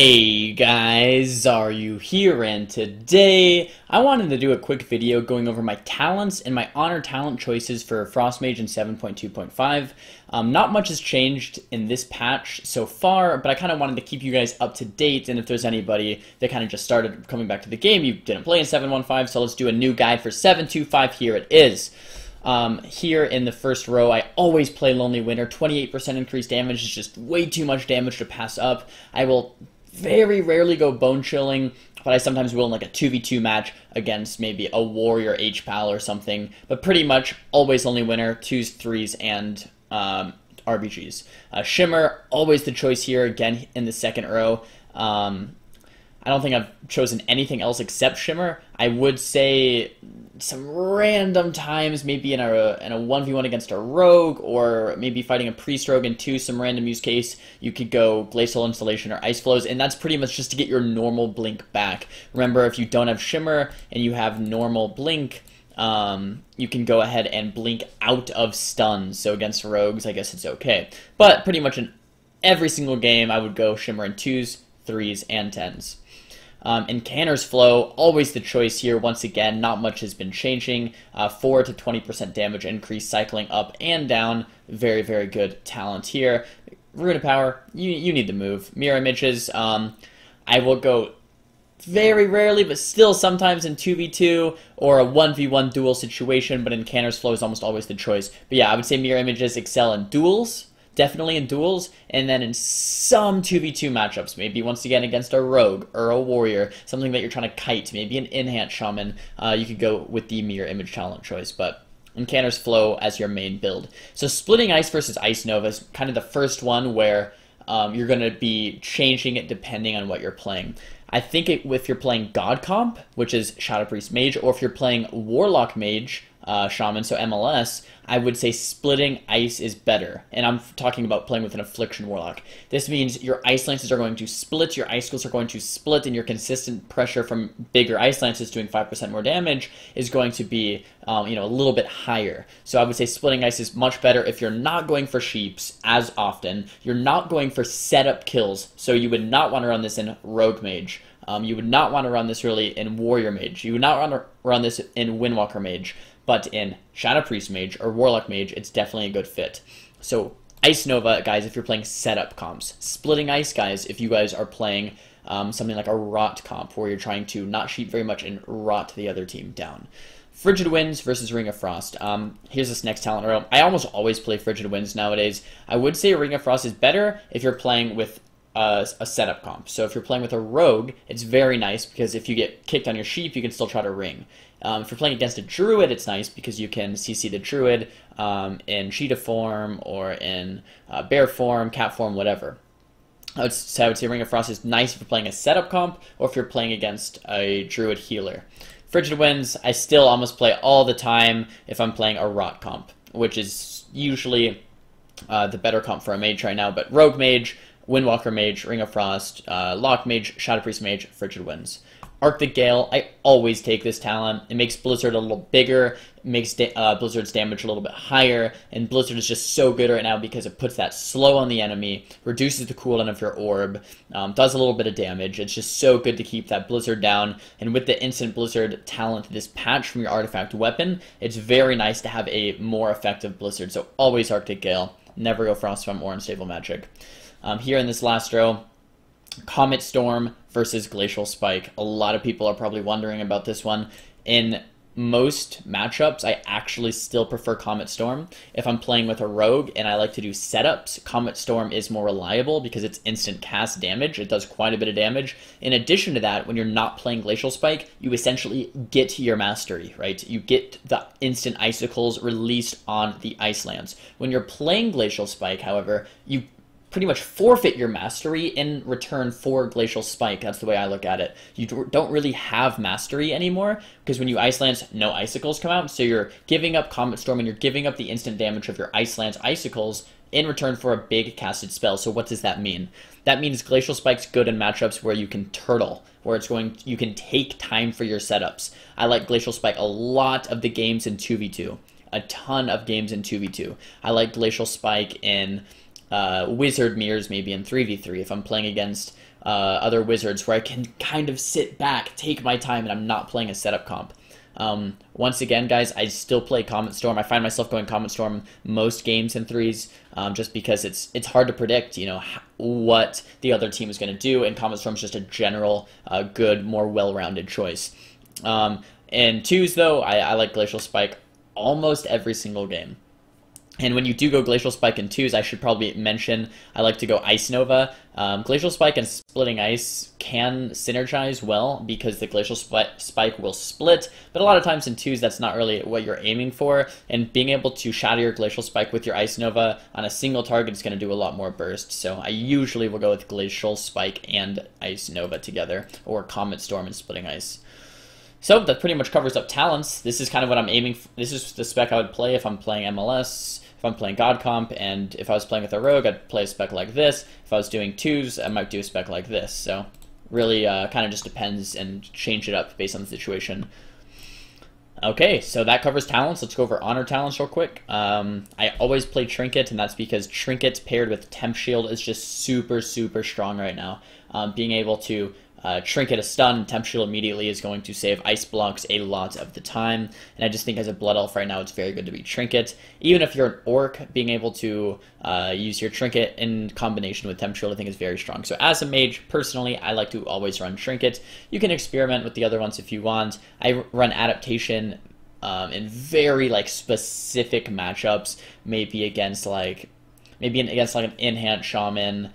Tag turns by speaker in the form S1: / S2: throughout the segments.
S1: Hey guys, Xaryu here, and today I wanted to do a quick video going over my talents and my honor talent choices for Frost Mage in 7.2.5. Not much has changed in this patch so far, but I kind of wanted to keep you guys up to date, and if there's anybody that kind of just started coming back to the game, you didn't play in 7.1.5, so let's do a new guide for 7.2.5. Here it is. Here in the first row, I always play Lonely Winter. 28% increased damage is just way too much damage to pass up. I will very rarely go bone chilling, but I sometimes will in like a 2v2 match against maybe a warrior H-Pal or something, but pretty much always Lonely Winter, 2s, 3s, and RBGs. Shimmer, always the choice here, again in the second row. I don't think I've chosen anything else except Shimmer. I would say some random times, maybe in a 1v1 against a rogue, or maybe fighting a priest rogue into some random use case, you could go Glacial Installation or Ice Flows, and that's pretty much just to get your normal blink back. Remember, if you don't have Shimmer and you have normal blink, you can go ahead and blink out of stuns. So against rogues, I guess it's okay. But pretty much in every single game, I would go Shimmer in 2s, 3s, and 10s. In Canner's Flow, always the choice here. Once again, not much has been changing. 4 to 20% damage increase, cycling up and down. Very, very good talent here. Rune of Power, you need the move. Mirror Images, I will go very rarely, but still sometimes in 2v2 or a 1v1 duel situation, but in Canner's Flow is almost always the choice. But yeah, I would say Mirror Images excel in duels. Definitely in duels, and then in some 2v2 matchups, maybe once again against a rogue or a warrior, something that you're trying to kite, maybe an in-hand shaman, you could go with the mirror image talent choice, but in Canner's Flow as your main build. So splitting ice versus ice nova is kind of the first one where you're going to be changing it depending on what you're playing. I think if you're playing God Comp, which is Shadow Priest Mage, or if you're playing Warlock Mage, Shaman, so MLS, I would say splitting ice is better. And I'm talking about playing with an Affliction Warlock. This means your Ice Lances are going to split, your Icicles are going to split, and your consistent pressure from bigger Ice Lances doing 5% more damage is going to be a little bit higher. So I would say splitting ice is much better if you're not going for sheeps as often. You're not going for setup kills, so you would not want to run this in Rogue Mage. You would not want to run this really in Warrior Mage. You would not want to run this in Windwalker Mage. But in Shadow Priest Mage or Warlock Mage, it's definitely a good fit. So Ice Nova, guys, if you're playing setup comps. Splitting Ice, guys, if you guys are playing something like a Rot comp, where you're trying to not sheep very much and rot the other team down. Frigid Winds versus Ring of Frost. Here's this next talent row. I almost always play Frigid Winds nowadays. I would say Ring of Frost is better if you're playing with a setup comp. So if you're playing with a rogue, it's very nice because if you get kicked on your sheep, you can still try to ring. If you're playing against a druid, it's nice because you can CC the druid in cheetah form or in bear form, cat form, whatever. I would say Ring of Frost is nice if you're playing a setup comp or if you're playing against a druid healer. Frigid Winds, I still almost play all the time if I'm playing a rot comp, which is usually the better comp for a mage right now, but Rogue Mage, Windwalker Mage, Ring of Frost, Lock Mage, Shadow Priest Mage, Frigid Winds. Arctic Gale, I always take this talent. It makes Blizzard a little bigger, it makes Blizzard's damage a little bit higher, and Blizzard is just so good right now because it puts that slow on the enemy, reduces the cooldown of your orb, does a little bit of damage. It's just so good to keep that Blizzard down, and with the instant Blizzard talent, this patch from your artifact weapon, it's very nice to have a more effective Blizzard, so always Arctic Gale. Never go Frostbomb or Unstable Magic. Here in this last row, Comet Storm versus Glacial Spike. A lot of people are probably wondering about this one. In most matchups, I actually still prefer Comet Storm. If I'm playing with a rogue and I like to do setups, Comet Storm is more reliable because it's instant cast damage. It does quite a bit of damage. In addition to that, when you're not playing Glacial Spike, you essentially get your mastery, right? You get the instant icicles released on the ice lands. When you're playing Glacial Spike, however, you pretty much forfeit your mastery in return for Glacial Spike. That's the way I look at it. You don't really have mastery anymore, because when you Ice Lance, no icicles come out, so you're giving up Comet Storm and you're giving up the instant damage of your Ice Lance icicles in return for a big casted spell. So what does that mean? That means Glacial Spike's good in matchups where you can turtle, where you can take time for your setups. I like Glacial Spike a lot of the games in 2v2. A ton of games in 2v2. I like Glacial Spike in Wizard Mirrors maybe in 3v3 if I'm playing against other wizards where I can kind of sit back, take my time, and I'm not playing a setup comp. Once again, guys, I still play Comet Storm. I find myself going Comet Storm most games in threes, just because it's hard to predict, you know, what the other team is going to do, and Comet Storm is just a general, good, more well-rounded choice. In twos, though, I like Glacial Spike almost every single game. And when you do go Glacial Spike in twos, I should probably mention I like to go Ice Nova. Glacial Spike and Splitting Ice can synergize well because the Glacial Spike will split, but a lot of times in twos that's not really what you're aiming for, and being able to shatter your Glacial Spike with your Ice Nova on a single target is going to do a lot more burst, so I usually will go with Glacial Spike and Ice Nova together, or Comet Storm and Splitting Ice. So that pretty much covers up talents. This is kind of what I'm aiming for. This is the spec I would play if I'm playing MLS, if I'm playing God Comp, and if I was playing with a rogue, I'd play a spec like this. If I was doing twos, I might do a spec like this. So really kind of just depends, and change it up based on the situation. Okay, so that covers talents. Let's go over honor talents real quick. I always play Trinket, and that's because Trinket paired with Temp Shield is just super, super strong right now. Being able to Trinket a stun, Temp Shield immediately is going to save ice blocks a lot of the time, and I just think as a Blood Elf right now, it's very good to be Trinket. Even if you're an Orc, being able to use your Trinket in combination with Temp Shield, I think is very strong. So as a Mage, personally, I like to always run Trinket. You can experiment with the other ones if you want. I run Adaptation in very specific matchups, maybe against an Enhanced Shaman,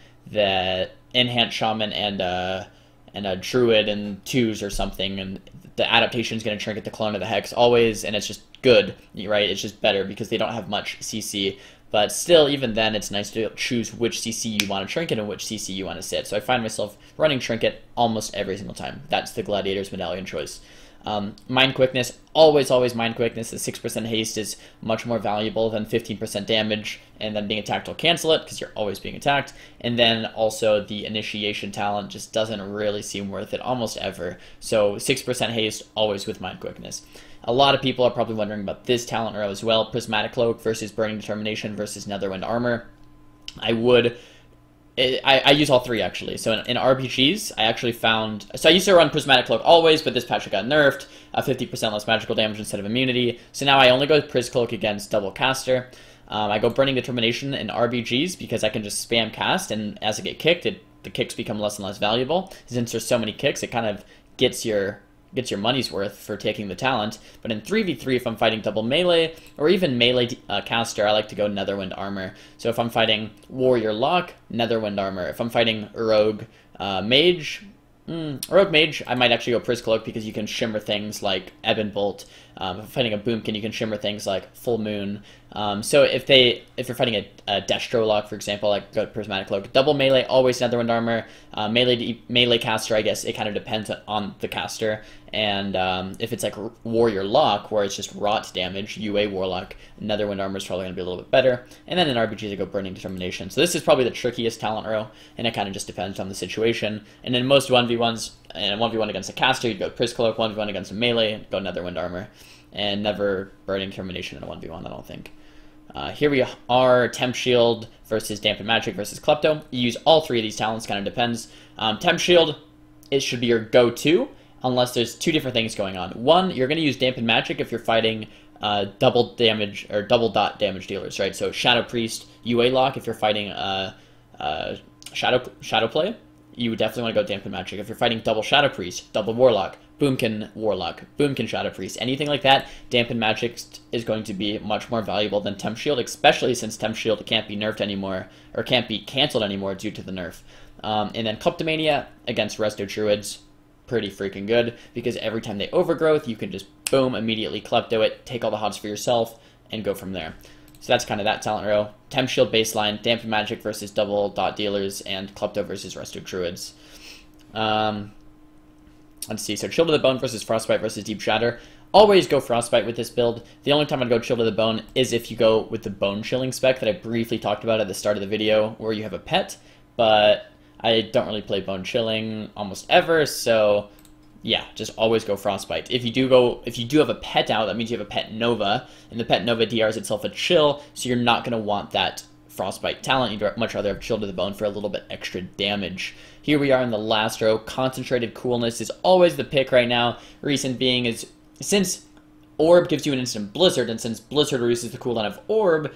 S1: and a Druid and twos or something, and the adaptation is going to Trinket the Clone of the Hex always, and it's just good, right? It's just better because they don't have much CC, but still, even then, it's nice to choose which CC you want to Trinket and which CC you want to sit. So I find myself running Trinket almost every single time. That's the Gladiator's Medallion choice. Mind Quickness, always Mind Quickness. The 6% haste is much more valuable than 15% damage, and then being attacked will cancel it because you're always being attacked. And then also the Initiation talent just doesn't really seem worth it almost ever. So 6% haste, always with Mind Quickness. A lot of people are probably wondering about this talent row as well. Prismatic Cloak versus Burning Determination versus Netherwind Armor. I use all three, actually. So in RPGs, I actually found... So I used to run Prismatic Cloak always, but this patch it got nerfed. 50% less magical damage instead of immunity. So now I only go with Pris Cloak against Double Caster. I go Burning Determination in RPGs because I can just spam cast, and as I get kicked, the kicks become less and less valuable. Since there's so many kicks, it kind of gets your money's worth for taking the talent. But in 3v3, if I'm fighting double melee, or even melee caster, I like to go Netherwind Armor. So if I'm fighting Warrior Lock, Netherwind Armor. If I'm fighting Rogue Mage, I might actually go Pris Cloak because you can shimmer things like Ebon Bolt. If I'm fighting a Boomkin, you can shimmer things like Full Moon. So if you're fighting a Destro Lock, for example, like go Prismatic Cloak. Double melee, always Netherwind Armor. Melee caster, I guess it kind of depends on the caster. And if it's like Warrior Lock, where it's just rot damage, UA Warlock, Netherwind Armor is probably going to be a little bit better. And then in RPGs, I go Burning Determination. So this is probably the trickiest talent row, and it kind of just depends on the situation. And in most 1v1s, and 1v1 against a caster, you'd go Pris Cloak, 1v1 against a melee, go Netherwind Armor. And never Burning Determination in a 1v1, I don't think. Here we are, Temp Shield versus Dampen Magic versus Klepto. You use all three of these talents, kind of depends. Temp Shield, it should be your go-to, unless there's two different things going on. One, you're going to use Dampen Magic if you're fighting double damage, or double dot damage dealers, right? So Shadow Priest, UA Lock, if you're fighting Shadow Play, you would definitely want to go Dampen Magic. If you're fighting double Shadow Priest, double Warlock, Boomkin Warlock, Boomkin Shadow Priest, anything like that, Dampen Magic is going to be much more valuable than Temp Shield, especially since Temp Shield can't be nerfed anymore, or can't be cancelled anymore due to the nerf. And then Kleptomania against Resto Druids, pretty freaking good, because every time they overgrowth, you can just boom, immediately Klepto it, take all the hots for yourself, and go from there. So that's kind of that talent row. Temp Shield baseline, Dampen Magic versus double dot dealers, and Klepto versus Resto Druids. Let's see, so Chill to the Bone versus Frostbite versus Deep Shatter. Always go Frostbite with this build. The only time I'd go Chill to the Bone is if you go with the Bone Chilling spec that I briefly talked about at the start of the video, where you have a pet, but I don't really play Bone Chilling almost ever, so yeah, just always go Frostbite. If you do have a pet out, that means you have a pet Nova, and the pet Nova DRs itself a chill, so you're not going to want that Frostbite talent. You'd much rather have Chill to the Bone for a little bit extra damage. Here we are in the last row. Concentrated Coolness is always the pick right now. Reason being is, since Orb gives you an instant Blizzard, and since Blizzard reduces the cooldown of Orb,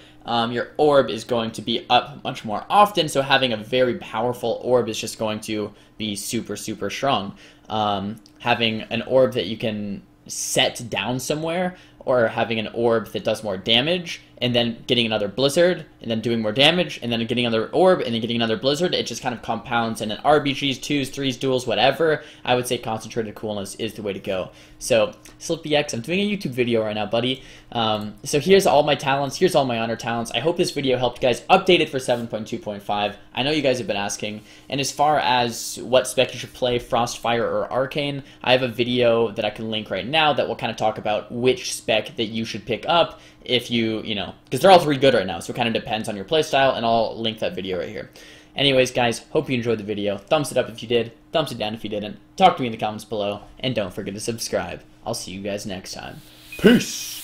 S1: your Orb is going to be up much more often, so having a very powerful Orb is just going to be super, super strong. Having an Orb that you can set down somewhere, or having an Orb that does more damage, and then getting another Blizzard, and then doing more damage, and then getting another Orb, and then getting another Blizzard, it just kind of compounds, and in RBGs, 2s, 3s, duels, whatever, I would say Concentrated Coolness is the way to go. So, SlippyX, I'm doing a YouTube video right now, buddy. So here's all my talents, here's all my honor talents. I hope this video helped you guys. Updated for 7.2.5. I know you guys have been asking. And as far as what spec you should play, Frostfire or Arcane, I have a video that I can link right now that will kind of talk about which spec that you should pick up if you know, because they're all three good right now, so it kind of depends on your playstyle, and I'll link that video right here. Anyways, guys, hope you enjoyed the video. Thumbs it up if you did, thumbs it down if you didn't. Talk to me in the comments below, and don't forget to subscribe. I'll see you guys next time. Peace!